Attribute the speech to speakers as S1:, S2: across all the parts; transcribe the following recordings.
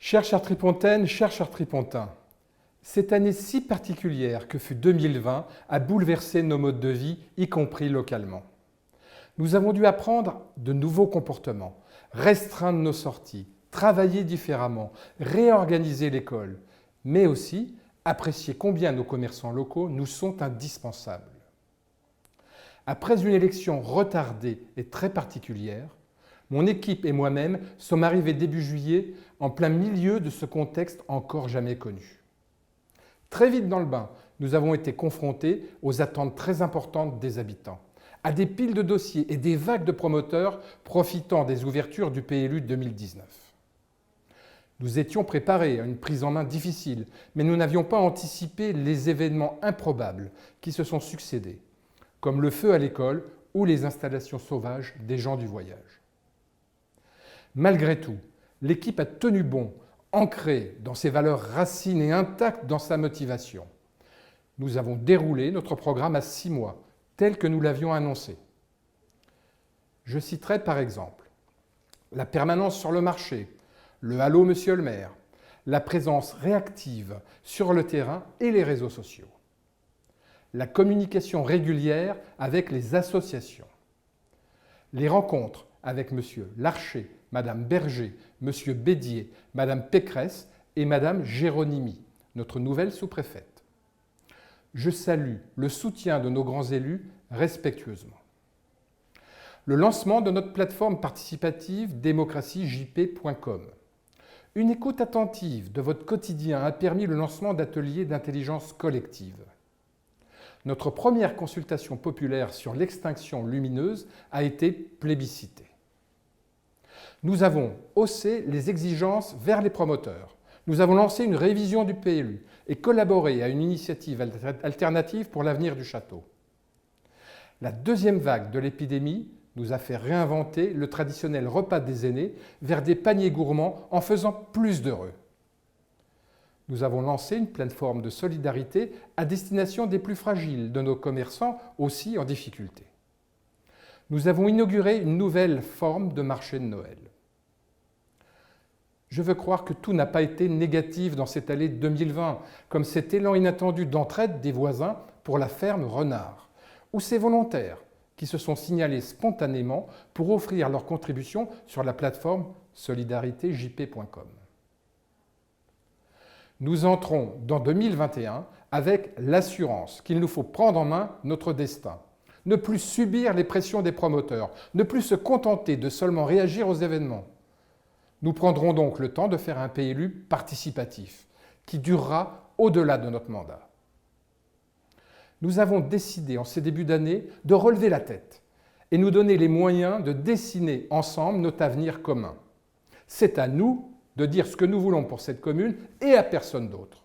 S1: Chère Chartres-Tripontaine, chers Chartres-Tripontins, cette année si particulière que fut 2020 a bouleversé nos modes de vie, y compris localement. Nous avons dû apprendre de nouveaux comportements, restreindre nos sorties, travailler différemment, réorganiser l'école, mais aussi apprécier combien nos commerçants locaux nous sont indispensables. Après une élection retardée et très particulière, mon équipe et moi-même sommes arrivés début juillet en plein milieu de ce contexte encore jamais connu. Très vite dans le bain, nous avons été confrontés aux attentes très importantes des habitants, à des piles de dossiers et des vagues de promoteurs profitant des ouvertures du PLU 2019. Nous étions préparés à une prise en main difficile, mais nous n'avions pas anticipé les événements improbables qui se sont succédés, comme le feu à l'école ou les installations sauvages des gens du voyage. Malgré tout, l'équipe a tenu bon, ancrée dans ses valeurs racines et intacte dans sa motivation. Nous avons déroulé notre programme à 6 mois, tel que nous l'avions annoncé. Je citerai par exemple la permanence sur le marché, le Allô Monsieur le maire, la présence réactive sur le terrain et les réseaux sociaux, la communication régulière avec les associations, les rencontres avec Monsieur Larcher, Madame Berger, Monsieur Bédier, Madame Pécresse et Madame Géronimi, notre nouvelle sous-préfète. Je salue le soutien de nos grands élus respectueusement. Le lancement de notre plateforme participative démocraciejp.com. Une écoute attentive de votre quotidien a permis le lancement d'ateliers d'intelligence collective. Notre première consultation populaire sur l'extinction lumineuse a été plébiscitée. Nous avons haussé les exigences vers les promoteurs. Nous avons lancé une révision du PLU et collaboré à une initiative alternative pour l'avenir du château. La deuxième vague de l'épidémie nous a fait réinventer le traditionnel repas des aînés vers des paniers gourmands en faisant plus d'heureux. Nous avons lancé une plateforme de solidarité à destination des plus fragiles de nos commerçants aussi en difficulté. Nous avons inauguré une nouvelle forme de marché de Noël. Je veux croire que tout n'a pas été négatif dans cette année 2020, comme cet élan inattendu d'entraide des voisins pour la ferme Renard, ou ces volontaires qui se sont signalés spontanément pour offrir leur contribution sur la plateforme solidaritéjp.com. Nous entrons dans 2021 avec l'assurance qu'il nous faut prendre en main notre destin, ne plus subir les pressions des promoteurs, ne plus se contenter de seulement réagir aux événements. Nous prendrons donc le temps de faire un PLU participatif qui durera au-delà de notre mandat. Nous avons décidé en ces débuts d'année de relever la tête et nous donner les moyens de dessiner ensemble notre avenir commun. C'est à nous de dire ce que nous voulons pour cette commune et à personne d'autre.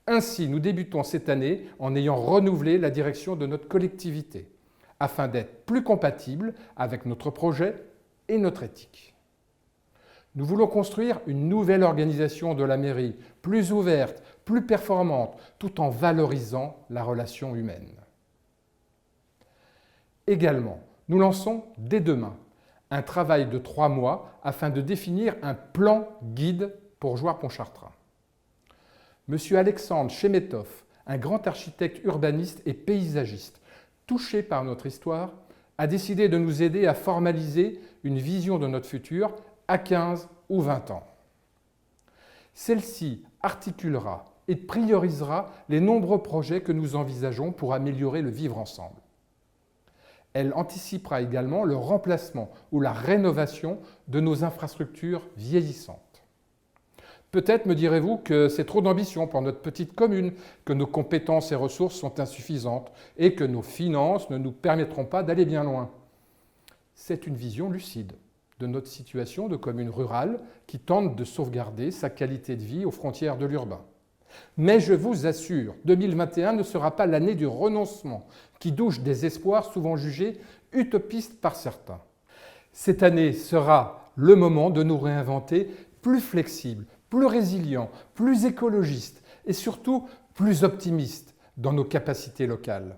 S1: Ainsi, nous débutons cette année en ayant renouvelé la direction de notre collectivité, afin d'être plus compatible avec notre projet et notre éthique. Nous voulons construire une nouvelle organisation de la mairie, plus ouverte, plus performante, tout en valorisant la relation humaine. Également, nous lançons dès demain un travail de 3 mois afin de définir un plan guide pour Jouarre-Pontchartrain. Monsieur Alexandre Chemetov, un grand architecte urbaniste et paysagiste, touché par notre histoire, a décidé de nous aider à formaliser une vision de notre futur à 15 ou 20 ans. Celle-ci articulera et priorisera les nombreux projets que nous envisageons pour améliorer le vivre ensemble. Elle anticipera également le remplacement ou la rénovation de nos infrastructures vieillissantes. Peut-être me direz-vous que c'est trop d'ambition pour notre petite commune, que nos compétences et ressources sont insuffisantes et que nos finances ne nous permettront pas d'aller bien loin. C'est une vision lucide de notre situation de commune rurale qui tente de sauvegarder sa qualité de vie aux frontières de l'urbain. Mais je vous assure, 2021 ne sera pas l'année du renoncement qui douche des espoirs souvent jugés utopistes par certains. Cette année sera le moment de nous réinventer plus flexibles, plus résilients, plus écologistes et surtout plus optimistes dans nos capacités locales.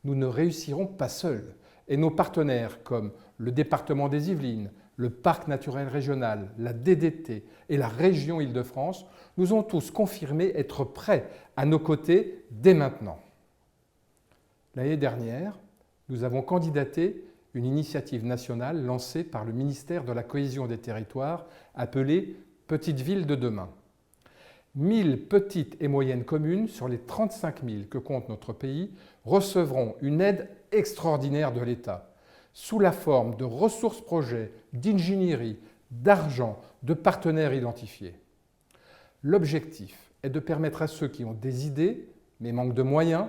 S1: Nous ne réussirons pas seuls et nos partenaires comme le département des Yvelines, le Parc naturel régional, la DDT et la région Île-de-France nous ont tous confirmé être prêts à nos côtés dès maintenant. L'année dernière, nous avons candidaté une initiative nationale lancée par le ministère de la Cohésion des Territoires appelée « Petites villes de demain ». 1000 petites et moyennes communes sur les 35 000 que compte notre pays recevront une aide extraordinaire de l'État, sous la forme de ressources projets, d'ingénierie, d'argent, de partenaires identifiés. L'objectif est de permettre à ceux qui ont des idées, mais manquent de moyens,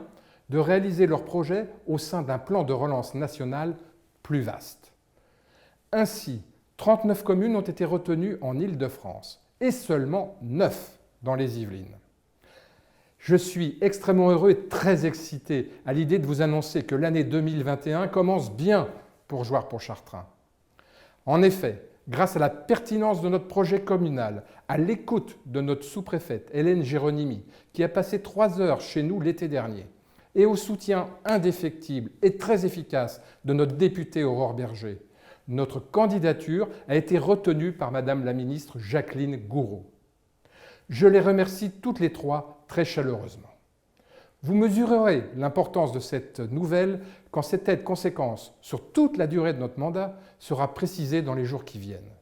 S1: de réaliser leurs projets au sein d'un plan de relance national plus vaste. Ainsi, 39 communes ont été retenues en Île-de-France et seulement 9 dans les Yvelines. Je suis extrêmement heureux et très excité à l'idée de vous annoncer que l'année 2021 commence bien pour Jouarre-Pontchartrain. En effet, grâce à la pertinence de notre projet communal, à l'écoute de notre sous-préfète Hélène Géronimi, qui a passé 3 heures chez nous l'été dernier, et au soutien indéfectible et très efficace de notre députée Aurore Berger, notre candidature a été retenue par Madame la ministre Jacqueline Gouraud. Je les remercie toutes les trois très chaleureusement. Vous mesurerez l'importance de cette nouvelle quand cette aide conséquence sur toute la durée de notre mandat sera précisée dans les jours qui viennent.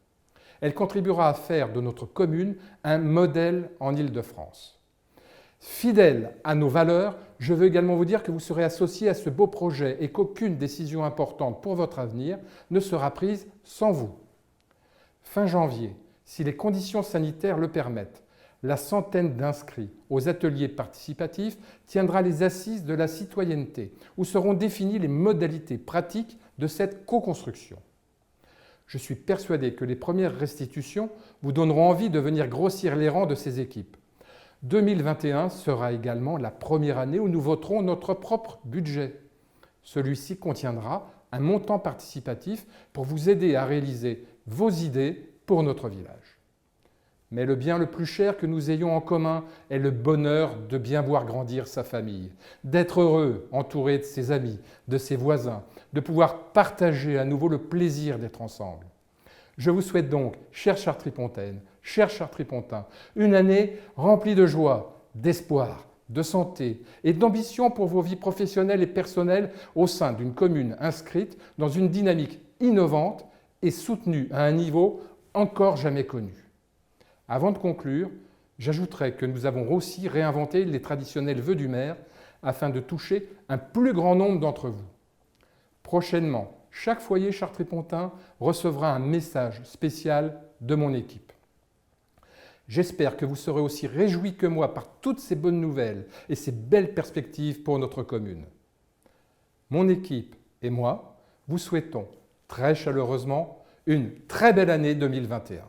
S1: Elle contribuera à faire de notre commune un modèle en Île-de-France. Fidèle à nos valeurs, je veux également vous dire que vous serez associés à ce beau projet et qu'aucune décision importante pour votre avenir ne sera prise sans vous. Fin janvier, si les conditions sanitaires le permettent, la centaine d'inscrits aux ateliers participatifs tiendra les assises de la citoyenneté, où seront définies les modalités pratiques de cette co-construction. Je suis persuadé que les premières restitutions vous donneront envie de venir grossir les rangs de ces équipes. 2021 sera également la première année où nous voterons notre propre budget. Celui-ci contiendra un montant participatif pour vous aider à réaliser vos idées pour notre village. Mais le bien le plus cher que nous ayons en commun est le bonheur de bien voir grandir sa famille, d'être heureux, entouré de ses amis, de ses voisins, de pouvoir partager à nouveau le plaisir d'être ensemble. Je vous souhaite donc, chère Chartrepontaine, chers Chartrepontins, une année remplie de joie, d'espoir, de santé et d'ambition pour vos vies professionnelles et personnelles au sein d'une commune inscrite dans une dynamique innovante et soutenue à un niveau encore jamais connu. Avant de conclure, j'ajouterai que nous avons aussi réinventé les traditionnels vœux du maire afin de toucher un plus grand nombre d'entre vous. Prochainement, chaque foyer chartrepontain recevra un message spécial de mon équipe. J'espère que vous serez aussi réjouis que moi par toutes ces bonnes nouvelles et ces belles perspectives pour notre commune. Mon équipe et moi vous souhaitons très chaleureusement une très belle année 2021.